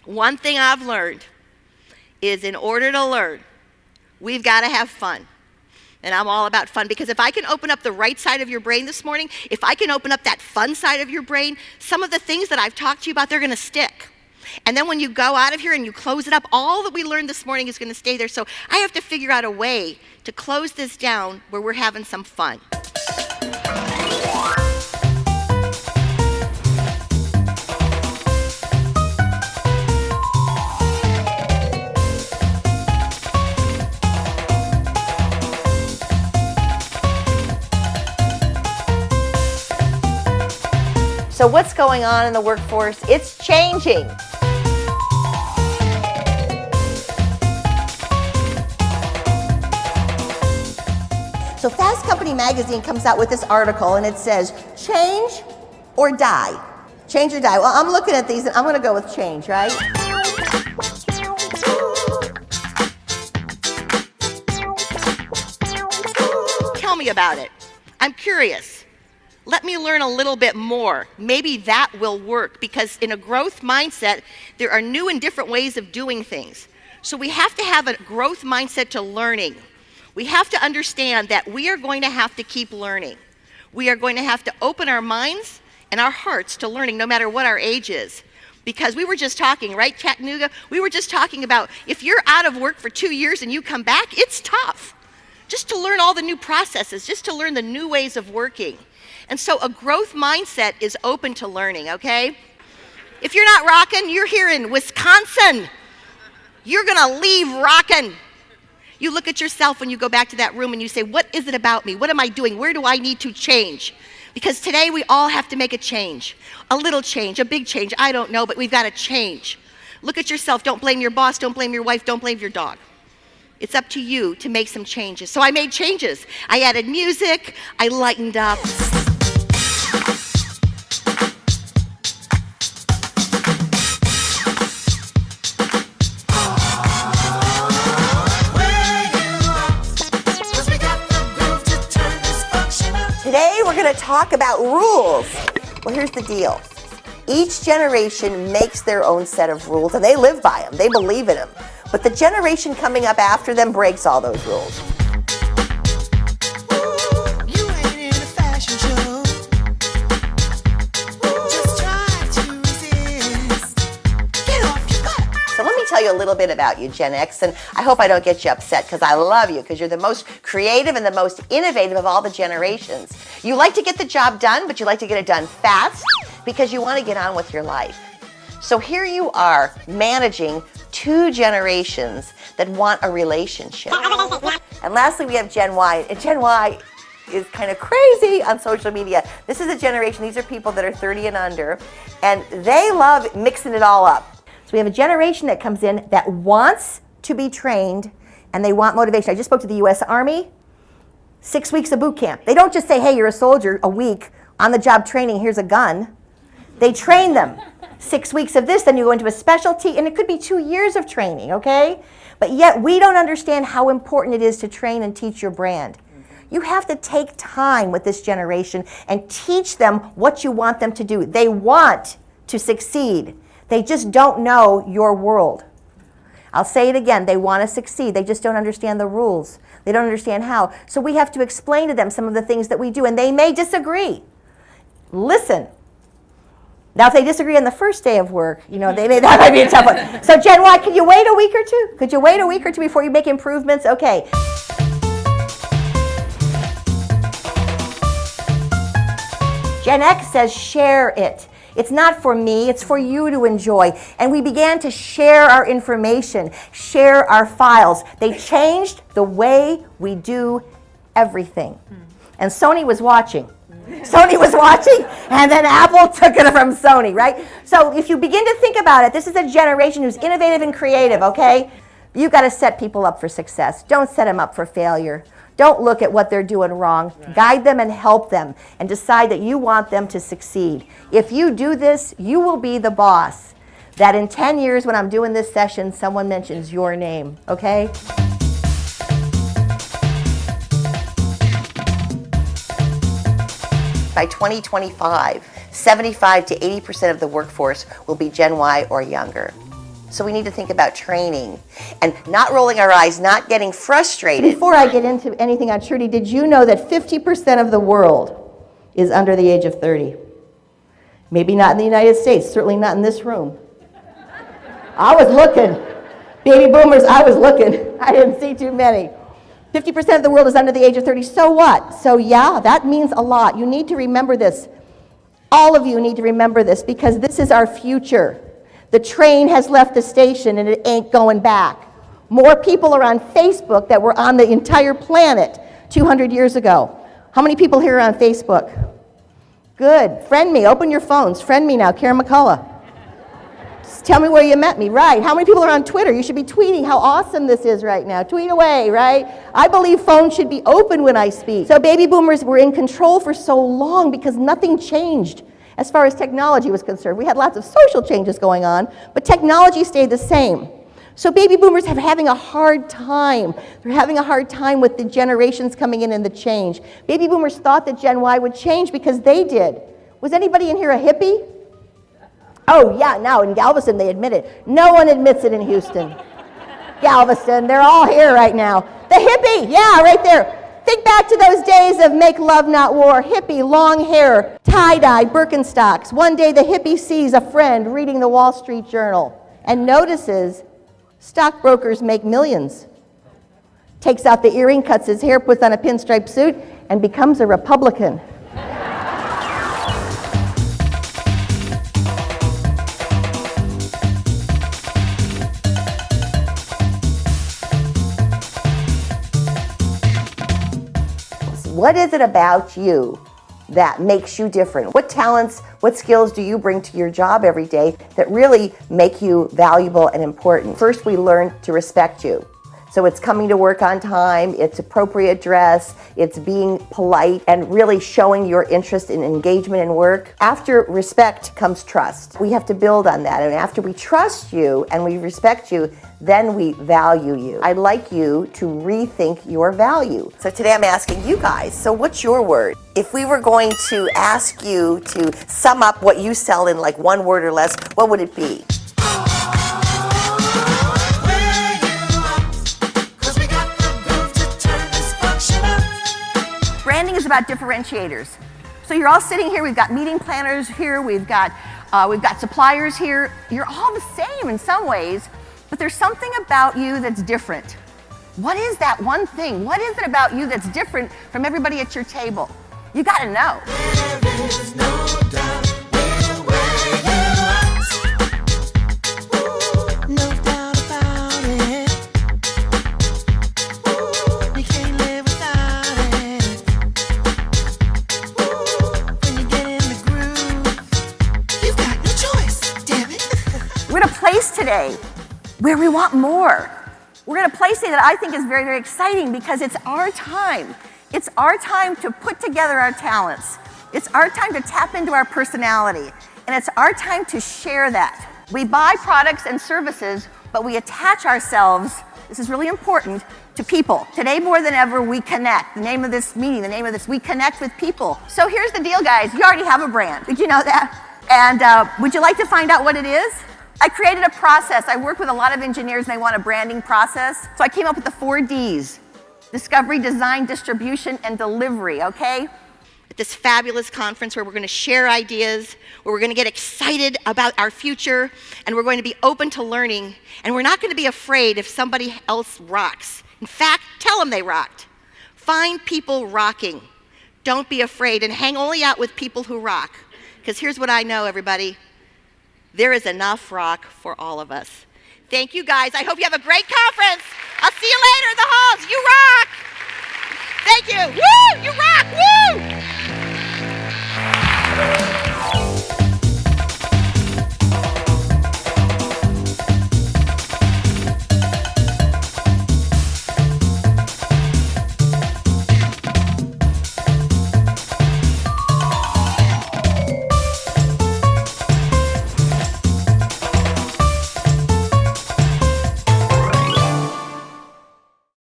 One thing I've learned is in order to learn, we've got to have fun. And I'm all about fun, because if I can open up the right side of your brain this morning, if I can open up that fun side of your brain, some of the things that I've talked to you about, they're going to stick. And then when you go out of here and you close it up, all that we learned this morning is going to stay there. So I have to figure out a way to close this down where we're having some fun. So what's going on in the workforce? It's changing. So Fast Company magazine comes out with this article and it says, change or die. Change or die. Well, I'm looking at these and I'm gonna go with change, right? Tell me about it. I'm curious. Let me learn a little bit more. Maybe that will work, because in a growth mindset, there are new and different ways of doing things. So we have to have a growth mindset to learning. We have to understand that we are going to have to keep learning. We are going to have to open our minds and our hearts to learning, no matter what our age is. Because we were just talking, right, Chattanooga? We were just talking about if you're out of work for 2 years and you come back, it's tough. Just to learn all the new processes, just to learn the new ways of working. And so a growth mindset is open to learning, okay? If you're not rocking, you're here in Wisconsin. You're gonna leave rocking. You look at yourself when you go back to that room and you say, what is it about me? What am I doing? Where do I need to change? Because today we all have to make a change. A little change, a big change, I don't know, but we've got to change. Look at yourself. Don't blame your boss, don't blame your wife, don't blame your dog. It's up to you to make some changes. So I made changes. I added music, I lightened up. Today we're going to talk about rules. Well, here's the deal. Each generation makes their own set of rules, and they live by them. They believe in them. But the generation coming up after them breaks all those rules. So let me tell you a little bit about you, Gen X, and I hope I don't get you upset, because I love you, because you're the most creative and the most innovative of all the generations. You like to get the job done, but you like to get it done fast, because you want to get on with your life. So here you are, managing 2 generations that want a relationship. And lastly, we have Gen Y. And Gen Y is kind of crazy on social media. This is a generation, these are people that are 30 and under, and they love mixing it all up. So we have a generation that comes in that wants to be trained, and they want motivation. I just spoke to the U.S. Army, 6 weeks of boot camp. They don't just say, hey, you're a soldier, a week, on the job training, here's a gun. They train them. 6 weeks of this, then you go into a specialty, and it could be 2 years of training, okay? But yet we don't understand how important it is to train and teach your brand. You have to take time with this generation and teach them what you want them to do. They want to succeed. They just don't know your world. I'll say it again, they want to succeed. They just don't understand the rules. They don't understand how. So we have to explain to them some of the things that we do, and they may disagree. Listen. Now, if they disagree on the first day of work, that might be a tough one. So Gen Y, could you wait a week or two? Could you wait a week or two before you make improvements? Okay. Gen X says share it. It's not for me, it's for you to enjoy. And we began to share our information, share our files. They changed the way we do everything. And Sony was watching. Sony was watching, and then Apple took it from Sony, right? So if you begin to think about it, this is a generation who's innovative and creative, okay? You've got to set people up for success. Don't set them up for failure. Don't look at what they're doing wrong. Guide them and help them, and decide that you want them to succeed. If you do this, you will be the boss. That in 10 years when I'm doing this session, someone mentions your name, okay? By 2025, 75 to 80% of the workforce will be Gen Y or younger. So we need to think about training and not rolling our eyes, not getting frustrated. Before I get into anything on Trudy, did you know that 50% of the world is under the age of 30? Maybe not in the United States, certainly not in this room. I was looking. Baby boomers, I was looking. I didn't see too many. 50% of the world is under the age of 30. So what? So yeah, that means a lot. You need to remember this. All of you need to remember this because this is our future. The train has left the station and it ain't going back. More people are on Facebook that were on the entire planet 200 years ago. How many people here are on Facebook? Good. Friend me. Open your phones. Friend me now. Karen McCullough. Just tell me where you met me. Right. How many people are on Twitter? You should be tweeting how awesome this is right now. Tweet away, right? I believe phones should be open when I speak. So baby boomers were in control for so long because nothing changed as far as technology was concerned. We had lots of social changes going on, but technology stayed the same. So baby boomers are having a hard time. They're having a hard time with the generations coming in and the change. Baby boomers thought that Gen Y would change because they did. Was anybody in here a hippie? Oh yeah, now in Galveston they admit it. No one admits it in Houston. Galveston, they're all here right now. The hippie, yeah, right there. Think back to those days of make love, not war. Hippie, long hair, tie-dye, Birkenstocks. One day the hippie sees a friend reading the Wall Street Journal and notices stockbrokers make millions. Takes out the earring, cuts his hair, puts on a pinstripe suit, and becomes a Republican. What is it about you that makes you different? What talents, what skills do you bring to your job every day that really make you valuable and important? First, we learn to respect you. So it's coming to work on time, it's appropriate dress, it's being polite and really showing your interest in engagement in work. After respect comes trust. We have to build on that. And after we trust you and we respect you, then we value you. I'd like you to rethink your value. So today I'm asking you guys, so what's your word? If we were going to ask you to sum up what you sell in like one word or less, what would it be? Branding is about differentiators. So you're all sitting here, we've got meeting planners here, we've got suppliers here. You're all the same in some ways, but there's something about you that's different. What is that one thing? What is it about you that's different from everybody at your table? You gotta know. There is no doubt where you are. Ooh, no doubt about it. Ooh, you can't live without it. Ooh, when you get in the groove, you've got no choice, damn it. We're at a place today where we want more. We're at a place today that I think is very, very exciting because it's our time. It's our time to put together our talents. It's our time to tap into our personality. And it's our time to share that. We buy products and services, but we attach ourselves, this is really important, to people. Today more than ever, we connect. The name of this meeting, the name of this, we connect with people. So here's the deal, guys. You already have a brand. Did you know that? And would you like to find out what it is? I created a process. I work with a lot of engineers and they want a branding process. So I came up with the 4 Ds. Discovery, design, distribution, and delivery, okay? At this fabulous conference where we're going to share ideas, where we're going to get excited about our future, and we're going to be open to learning, and we're not going to be afraid if somebody else rocks. In fact, tell them they rocked. Find people rocking. Don't be afraid, and hang only out with people who rock. Because here's what I know, everybody. There is enough rock for all of us. Thank you, guys. I hope you have a great conference. I'll see you later in the halls. You rock. Thank you. Woo! You rock. Woo!